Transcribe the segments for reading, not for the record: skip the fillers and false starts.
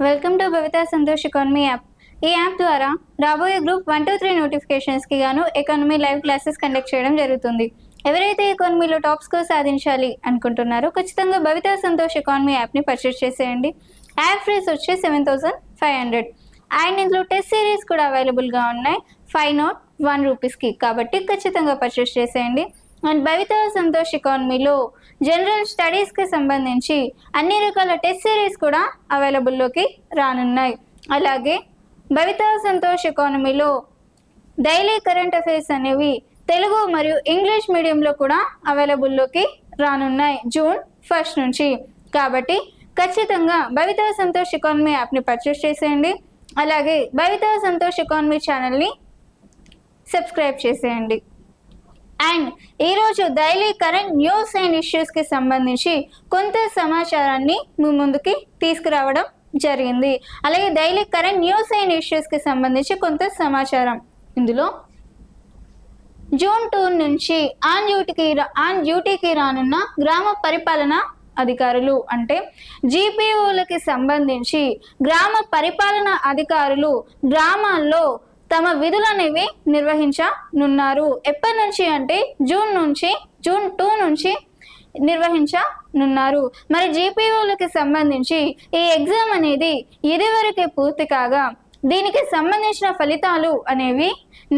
Welcome to Bhavitha Santosh economy app. ఈ app ద్వారా రాబోయే గ్రూప్ 1 to 3 నోటిఫికేషన్స్కి గాను ఎకానమీ లైవ్ క్లాసెస్ కండక్ట్ చేయడం జరుగుతుంది. ఎవరైతే ఎకానమీలో టాప్ స్కోర్ సాధించాలి అనుకుంటున్నారో ఖచ్చితంగా భవితా సంతోష్ ఎకానమీ యాప్ని పర్చేస్ చేసేయండి. యాప్ ప్రైస్ వచ్చి 7,500 అండ్ ఇందులో టెస్ట్ సిరీస్ కూడా అవైలబుల్గా ఉన్నాయి 501 రూపీస్కి. కాబట్టి ఖచ్చితంగా పర్చేస్ చేసేయండి. అండ్ భవితా సంతోష్ ఎకానమీలో జనరల్ స్టడీస్కి సంబంధించి అన్ని రకాల టెస్ట్ సిరీస్ కూడా అవైలబుల్లోకి రానున్నాయి. అలాగే భవితా సంతోష్ ఎకానమీలో డైలీ కరెంట్ అఫైర్స్ అనేవి తెలుగు మరియు ఇంగ్లీష్ మీడియంలో కూడా అవైలబుల్లోకి రానున్నాయి జూన్ 1 నుంచి. కాబట్టి ఖచ్చితంగా భవితా సంతోష్ ఎకానమీ యాప్ని పర్చేస్ చేసేయండి. అలాగే భవితా సంతోష్ ఎకానమీ ఛానల్ని సబ్స్క్రైబ్ చేసేయండి. అండ్ ఈరోజు డైలీ కరెంట్ న్యూస్ అండ్ ఇష్యూస్కి సంబంధించి కొంత సమాచారాన్ని మీ ముందుకి తీసుకురావడం జరిగింది. అలాగే డైలీ కరెంట్ న్యూస్ అండ్ ఇష్యూస్కి సంబంధించి కొంత సమాచారం ఇందులో జూన్ 2 నుంచి ఆన్ డ్యూటీకి రానున్న గ్రామ పరిపాలన అధికారులు అంటే జీపీఓలకి సంబంధించి గ్రామ పరిపాలన అధికారులు గ్రామాల్లో తమ విధులు అనేవి నిర్వహించనున్నారు. ఎప్పటి నుంచి అంటే జూన్ 2 నుంచి నిర్వహించనున్నారు. మరి జీపీఓలకి సంబంధించి ఈ ఎగ్జామ్ అనేది ఇదివరకే పూర్తి కాగా దీనికి సంబంధించిన ఫలితాలు అనేవి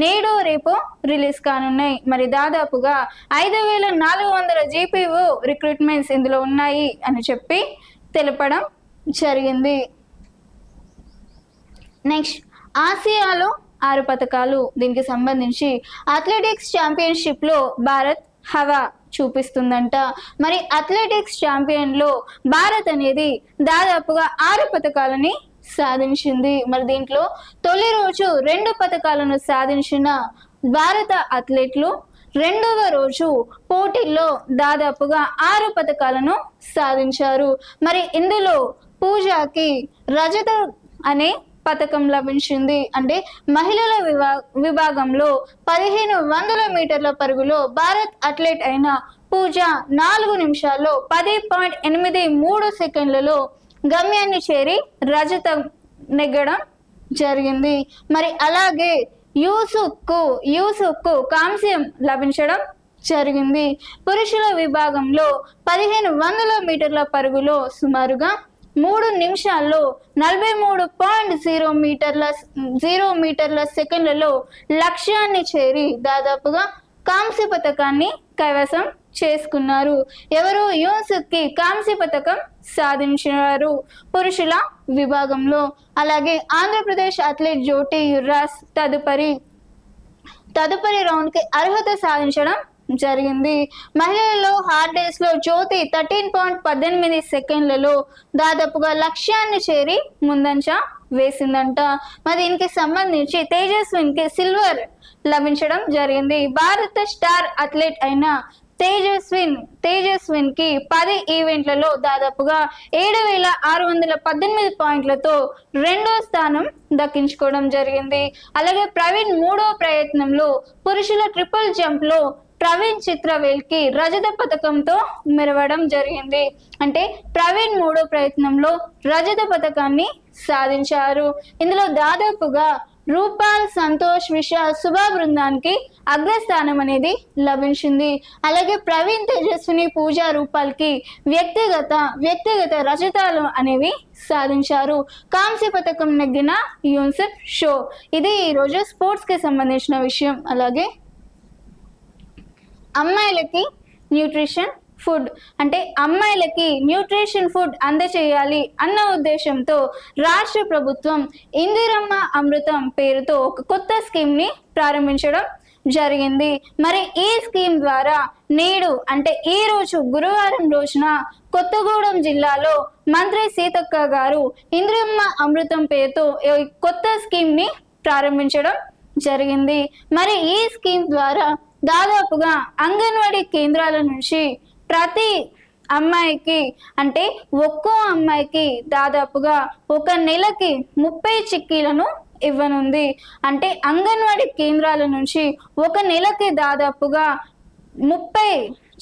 నేడు రేపు రిలీజ్ కానున్నాయి. మరి దాదాపుగా 5,400 జీపీఓ రిక్రూట్మెంట్స్ ఇందులో ఉన్నాయి అని చెప్పి తెలపడం జరిగింది. నెక్స్ట్ ఆసియాలో 6 పథకాలు. దీనికి సంబంధించి అథ్లెటిక్స్ ఛాంపియన్షిప్లో భారత్ హవా చూపిస్తుందంట. మరి అథ్లెటిక్స్ ఛాంపియన్లో భారత్ అనేది దాదాపుగా 6 పథకాలని సాధించింది. మరి దీంట్లో తొలి రోజు 2 పథకాలను సాధించిన భారత అథ్లెట్లు రెండవ రోజు పోటీల్లో దాదాపుగా 6 పథకాలను సాధించారు. మరి ఇందులో పూజాకి రజత అనే పథకం లభించింది. అంటే మహిళల విభాగంలో 1500 మీటర్ల పరుగులో భారత్ అథ్లెట్ అయిన పూజ 4 నిమిషాల్లో 10.83 సెకండ్లలో గమ్యాన్ని చేరి రజతం నెగ్గడం జరిగింది. మరి అలాగే యూసుఫ్కు కాంస్యం లభించడం జరిగింది. పురుషుల విభాగంలో 1500 మీటర్ల పరుగులో సుమారుగా 3 నిమిషాల్లో 43.0 మీటర్ల సెకండ్లలో లక్ష్యాన్ని చేరి దాదాపుగా కాంస్య పథకాన్ని కైవసం చేసుకున్నారు. ఎవరు? యూసుఫ్కి కాంస్య పథకం సాధించారు పురుషుల విభాగంలో. అలాగే ఆంధ్రప్రదేశ్ అథ్లెట్ జ్యోతి యుర్రాస్ తదుపరి రౌండ్కి అర్హత సాధించడం జరిగింది. మహిళలలో హార్డేస్లో జ్యోతి 13.18 సెకండ్లలో దాదాపుగా లక్ష్యాన్ని చేరి ముందంచ వేసిందంట. మరి దీనికి సంబంధించి తేజస్విన్కి సిల్వర్ లభించడం జరిగింది. భారత స్టార్ అథ్లెట్ అయిన తేజస్విన్కి 10 ఈవెంట్లలో దాదాపుగా 7,618 పాయింట్లతో 2వ స్థానం దక్కించుకోవడం జరిగింది. అలాగే ప్రవీణ్ 3వ ప్రయత్నంలో పురుషుల ట్రిపుల్ జంప్లో ప్రవీణ్ చిత్రవేల్కి రజత పథకంతో మెరవడం జరిగింది. అంటే ప్రవీణ్ 3వ ప్రయత్నంలో రజత పథకాన్ని సాధించారు. ఇందులో దాదాపుగా రూపాల్, సంతోష్, విశాల్, శుభా బృందానికి అగ్రస్థానం అనేది లభించింది. అలాగే ప్రవీణ్, తేజస్విని, పూజ, రూపాల్కి వ్యక్తిగత రజతాలు అనేవి సాధించారు. కాంస్య పథకం నెగ్గిన యూసుఫ్ షో. ఇది ఈరోజు స్పోర్ట్స్కి సంబంధించిన విషయం. అలాగే అమ్మాయిలకి న్యూట్రిషన్ ఫుడ్ అంటే అమ్మాయిలకి న్యూట్రిషన్ ఫుడ్ అందచేయాలి అన్న ఉద్దేశంతో రాష్ట్ర ప్రభుత్వం ఇందిరమ్మ అమృతం పేరుతో ఒక కొత్త స్కీమ్ని ప్రారంభించడం జరిగింది. మరి ఈ స్కీమ్ ద్వారా నేడు అంటే ఈ రోజు గురువారం రోజున కొత్తగూడెం జిల్లాలో మంత్రి సీతక్క గారు ఇందిరమ్మ అమృతం పేరుతో కొత్త స్కీమ్ని ప్రారంభించడం జరిగింది. మరి ఈ స్కీమ్ ద్వారా దాదాపుగా అంగన్వాడీ కేంద్రాల నుంచి ప్రతి అమ్మాయికి అంటే ఒక్కో అమ్మాయికి దాదాపుగా ఒక నెలకి 30 చిక్కీలను ఇవ్వనుంది. అంటే అంగన్వాడీ కేంద్రాల నుంచి ఒక నెలకి దాదాపుగా 30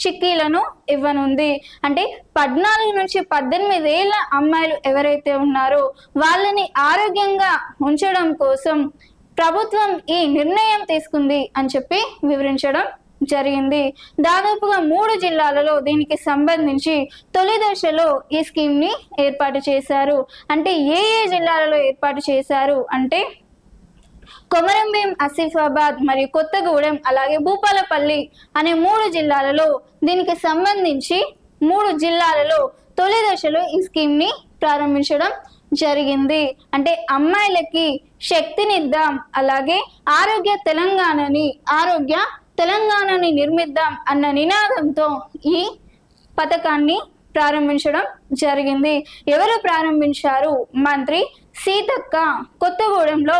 చిక్కీలను ఇవ్వనుంది. అంటే 14 నుంచి 18 ఏళ్ల అమ్మాయిలు ఎవరైతే ఉన్నారో వాళ్ళని ఆరోగ్యంగా ఉంచడం కోసం ప్రభుత్వం ఈ నిర్ణయం తీసుకుంది అని చెప్పి వివరించడం జరిగింది. దాదాపుగా 3 జిల్లాలలో దీనికి సంబంధించి తొలి దశలో ఈ స్కీమ్ ని ఏర్పాటు చేశారు. అంటే ఏ జిల్లాలలో ఏర్పాటు చేశారు అంటే కొమరంభీం, ఆసిఫాబాద్ మరియు కొత్తగూడెం అలాగే భూపాలపల్లి అనే 3 జిల్లాలలో దీనికి సంబంధించి 3 జిల్లాలలో తొలి దశలో ఈ స్కీమ్ ని ప్రారంభించడం జరిగింది. అంటే అమ్మాయిలకి శక్తినిద్దాం అలాగే ఆరోగ్య తెలంగాణని నిర్మిద్దాం అన్న నినాదంతో ఈ పథకాన్ని ప్రారంభించడం జరిగింది. ఎవరు ప్రారంభించారు? మంత్రి సీతక్క కొత్తగూడెంలో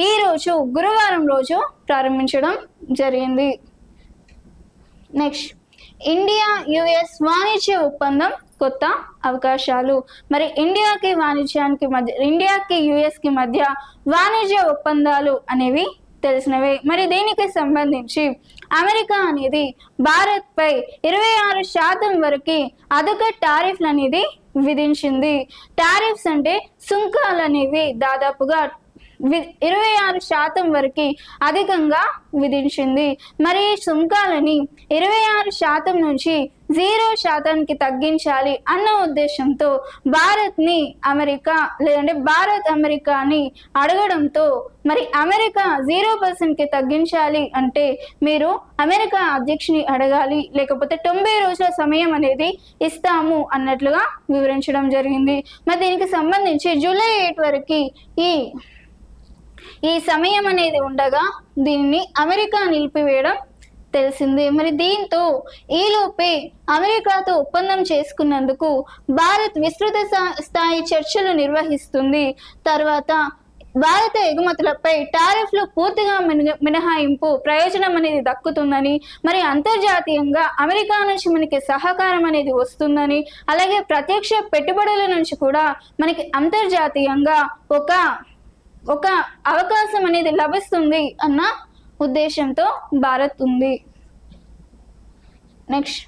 ఈ రోజు గురువారం రోజు ప్రారంభించడం జరిగింది. నెక్స్ట్, ఇండియా యుఎస్ వాణిజ్య ఒప్పందం కొత్త అవకాశాలు. మరి ఇండియాకి యుఎస్ కి మధ్య వాణిజ్య ఒప్పందాలు అనేవి తెలిసినవే. మరి దీనికి సంబంధించి అమెరికా అనేది భారత్ పై 26% వరకు అధిక టారిఫ్లు అనేది విధించింది. టారిఫ్స్ అంటే సుంకాలు అనేవి దాదాపుగా 26% వరకు అధికంగా విధించింది. మరి ఈ సుంకాలని 26% నుంచి 0% తగ్గించాలి అన్న ఉద్దేశంతో భారత్ అమెరికాని అడగడంతో మరి అమెరికా 0% తగ్గించాలి అంటే మీరు అమెరికా అధ్యక్షుని అడగాలి, లేకపోతే 90 రోజుల సమయం అనేది ఇస్తాము అన్నట్లుగా వివరించడం జరిగింది. మరి దీనికి సంబంధించి జూలై 8 వరకు ఈ సమయం అనేది ఉండగా దీన్ని అమెరికా నిలిపివేయడం తెలిసింది. మరి దీంతో ఈలోపే అమెరికాతో ఒప్పందం చేసుకున్నందుకు భారత్ విస్తృత స్థాయి చర్చలు నిర్వహిస్తుంది. తర్వాత భారత ఎగుమతులపై టారిఫ్లు పూర్తిగా మినహాయింపు ప్రయోజనం అనేది దక్కుతుందని, మరి అంతర్జాతీయంగా అమెరికా నుంచి మనకి సహకారం అనేది వస్తుందని, అలాగే ప్రత్యక్ష పెట్టుబడుల నుంచి కూడా మనకి అంతర్జాతీయంగా ఒక అవకాశం అనేది లభిస్తుంది అన్న ఉద్దేశంతో భారత్ ఉంది. నెక్స్ట్,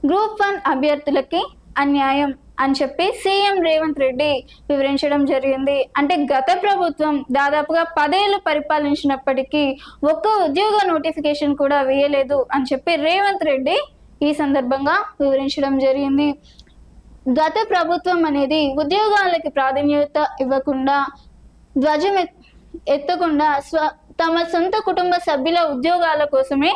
గ్రూప్ 1 అభ్యర్థులకి అన్యాయం అని చెప్పి సీఎం రేవంత్ రెడ్డి వివరించడం జరిగింది. అంటే గత ప్రభుత్వం దాదాపుగా 10 ఏళ్ళు పరిపాలించినప్పటికీ ఒక్క ఉద్యోగ నోటిఫికేషన్ కూడా వేయలేదు అని చెప్పి రేవంత్ రెడ్డి ఈ సందర్భంగా వివరించడం జరిగింది. గత ప్రభుత్వం అనేది ఉద్యోగాలకి ప్రాధాన్యత ఇవ్వకుండా, ధ్వజం ఎత్తకుండా తమ సొంత కుటుంబ సభ్యుల ఉద్యోగాల కోసమే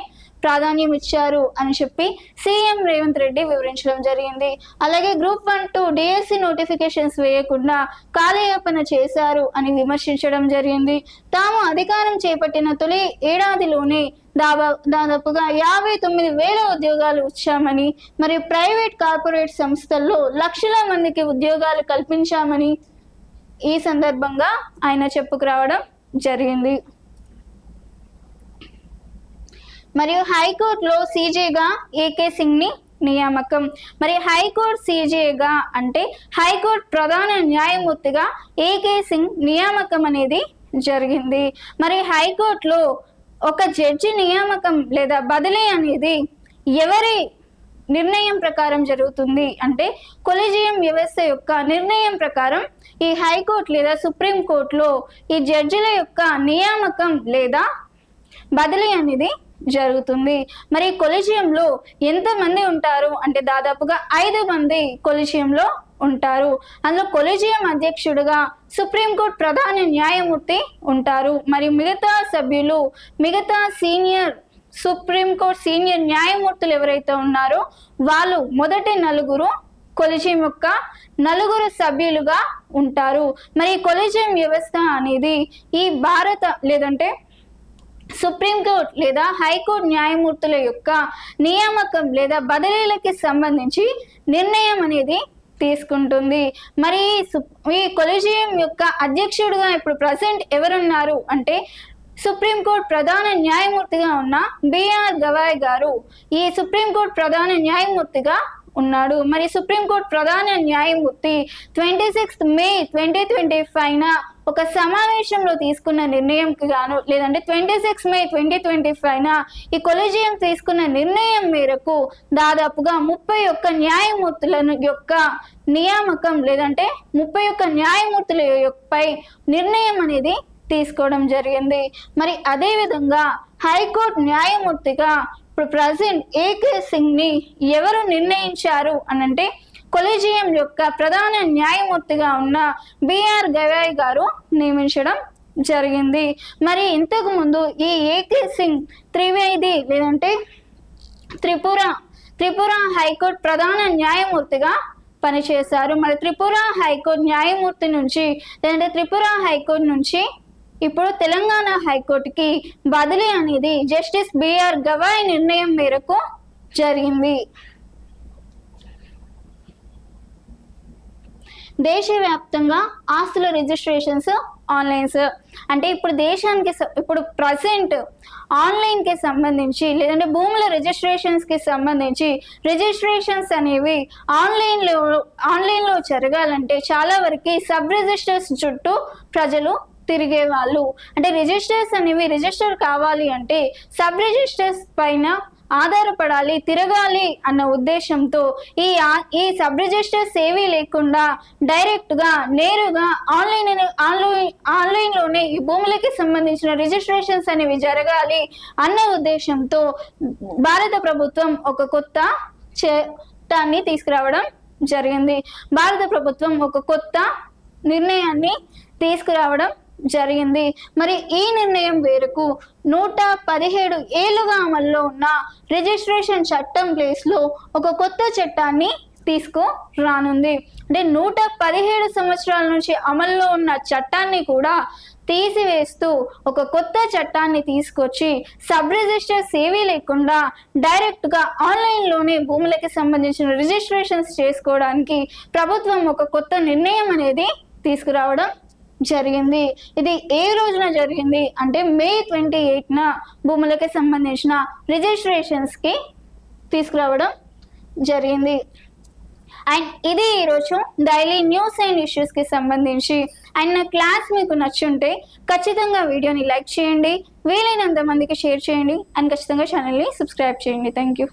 ప్రాధాన్యం ఇచ్చారు అని చెప్పి సీఎం రేవంత్ రెడ్డి వివరించడం జరిగింది. అలాగే గ్రూప్ 1-2 డిఎస్సి నోటిఫికేషన్స్ వేయకుండా కాలయాపన చేశారు అని విమర్శించడం జరిగింది. తాము అధికారం చేపట్టిన తొలి ఏడాదిలోనే దాదాపుగా 59,000 ఉద్యోగాలు ఇచ్చామని, మరి ప్రైవేట్ కార్పొరేట్ సంస్థల్లో లక్షల మందికి ఉద్యోగాలు కల్పించామని ఈ సందర్భంగా ఆయన చెప్పుకురావడం జరిగింది. మరియు హైకోర్టులో సీజేగా ఏకే సింగ్ ని నియామకం. మరి హైకోర్టు సీజేగా అంటే హైకోర్టు ప్రధాన న్యాయమూర్తిగా ఏకే సింగ్ నియామకం అనేది జరిగింది. మరి హైకోర్టులో ఒక జడ్జి నియామకం లేదా బదిలీ అనేది ఎవరి నిర్ణయం ప్రకారం జరుగుతుంది అంటే కొలీజియం వ్యవస్థ యొక్క నిర్ణయం ప్రకారం ఈ హైకోర్టు లేదా సుప్రీంకోర్టులో ఈ జడ్జిల యొక్క నియామకం లేదా బదిలీ అనేది జరుగుతుంది. మరి కొలీజియంలో ఎంతమంది ఉంటారు అంటే దాదాపుగా 5 మంది కొలీజియంలో ఉంటారు. అందులో కొలీజియం అధ్యక్షుడుగా సుప్రీంకోర్టు ప్రధాన న్యాయమూర్తి ఉంటారు. మరి మిగతా సభ్యులు సుప్రీంకోర్టు సీనియర్ న్యాయమూర్తులు ఎవరైతే ఉన్నారో వాళ్ళు మొదటి 4 కొలీజియం యొక్క 4 సభ్యులుగా ఉంటారు. మరి కొలీజియం వ్యవస్థ అనేది ఈ భారత లేదంటే సుప్రీంకోర్టు లేదా హైకోర్టు న్యాయమూర్తుల యొక్క నియామకం లేదా బదిలీలకి సంబంధించి నిర్ణయం అనేది తీసుకుంటుంది. మరి ఈ కొలీజియం యొక్క అధ్యక్షుడిగా ఇప్పుడు ప్రజెంట్ ఎవరున్నారు అంటే సుప్రీంకోర్టు ప్రధాన న్యాయమూర్తిగా ఉన్న బిఆర్ గవాయ్ గారు ఈ సుప్రీంకోర్టు ప్రధాన న్యాయమూర్తిగా ఉన్నాడు. మరి సుప్రీంకోర్టు ప్రధాన న్యాయమూర్తి 26 మే 2025 ఒక సమావేశంలో తీసుకున్న నిర్ణయంకి గాను లేదంటే 26 మే 2025 ఈ కొలీజియం తీసుకున్న నిర్ణయం మేరకు దాదాపుగా 31 న్యాయమూర్తులను యొక్క నియామకం లేదంటే 31 న్యాయమూర్తుల పై నిర్ణయం అనేది తీసుకోవడం జరిగింది. మరి అదే విధంగా హైకోర్టు న్యాయమూర్తిగా ఇప్పుడు ప్రజెంట్ ఏకే సింగ్ ని ఎవరు నిర్ణయించారు అనంటే కొలీజియం యొక్క ప్రధాన న్యాయమూర్తిగా ఉన్న బిఆర్ గవాయ్ గారు నియమించడం జరిగింది. మరి ఇంతకు ముందు ఈ ఏకే సింగ్ త్రివేది లేదంటే త్రిపుర హైకోర్టు ప్రధాన న్యాయమూర్తిగా పనిచేశారు. మరి త్రిపుర హైకోర్టు న్యాయమూర్తి నుంచి లేదంటే త్రిపుర హైకోర్టు నుంచి ఇప్పుడు తెలంగాణ హైకోర్టుకి బదిలీ అనేది జస్టిస్ బిఆర్ గవాయ్ నిర్ణయం మేరకు జరిగింది. దేశవ్యాప్తంగా ఆస్తుల రిజిస్ట్రేషన్స్ ఆన్లైన్స్ అంటే ఇప్పుడు దేశానికి ఇప్పుడు ప్రజెంట్ ఆన్లైన్కి సంబంధించి లేదంటే భూముల రిజిస్ట్రేషన్స్కి సంబంధించి రిజిస్ట్రేషన్స్ అనేవి ఆన్లైన్లో జరగాలంటే చాలా వరకు సబ్ రిజిస్టర్స్ చుట్టూ ప్రజలు తిరిగేవాళ్ళు. అంటే రిజిస్టర్స్ అనేవి రిజిస్టర్ కావాలి అంటే సబ్ రిజిస్టర్స్ పైన ఆధారపడాలి తిరగాలి అన్న ఉద్దేశంతో ఈ సబ్ రిజిస్టర్స్ ఏవీ లేకుండా డైరెక్ట్గా నేరుగా ఆన్లైన్లోనే ఈ భూములకి సంబంధించిన రిజిస్ట్రేషన్స్ అనేవి జరగాలి అన్న ఉద్దేశంతో భారత ప్రభుత్వం ఒక కొత్త చట్టాన్ని తీసుకురావడం జరిగింది. భారత ప్రభుత్వం ఒక కొత్త నిర్ణయాన్ని తీసుకురావడం జరిగింది. మరి ఈ నిర్ణయం మేరకు 117 ఏళ్లుగా అమల్లో ఉన్న రిజిస్ట్రేషన్ చట్టం ప్లేస్ లో ఒక కొత్త చట్టాన్ని తీసుకురానుంది. అంటే 117 సంవత్సరాల నుంచి అమల్లో ఉన్న చట్టాన్ని కూడా తీసివేస్తూ ఒక కొత్త చట్టాన్ని తీసుకొచ్చి సబ్ రిజిస్టర్స్ ఏవీ లేకుండా డైరెక్ట్గా ఆన్లైన్లోనే భూములకి సంబంధించిన రిజిస్ట్రేషన్స్ చేసుకోవడానికి ప్రభుత్వం ఒక కొత్త నిర్ణయం అనేది తీసుకురావడం జరిగింది. ఇది ఏ రోజున జరిగింది అంటే మే 28న భూములకి సంబంధించిన రిజిస్ట్రేషన్స్ కి తీసుకురావడం జరిగింది. అండ్ ఇది ఈరోజు డైలీ న్యూస్ అండ్ ఇష్యూస్ కి సంబంధించి అండ్ నా క్లాస్ మీకు నచ్చుంటే ఖచ్చితంగా వీడియోని లైక్ చేయండి, వీలైనంత మందికి షేర్ చేయండి అండ్ ఖచ్చితంగా ఛానల్ని సబ్స్క్రైబ్ చేయండి. Thank you.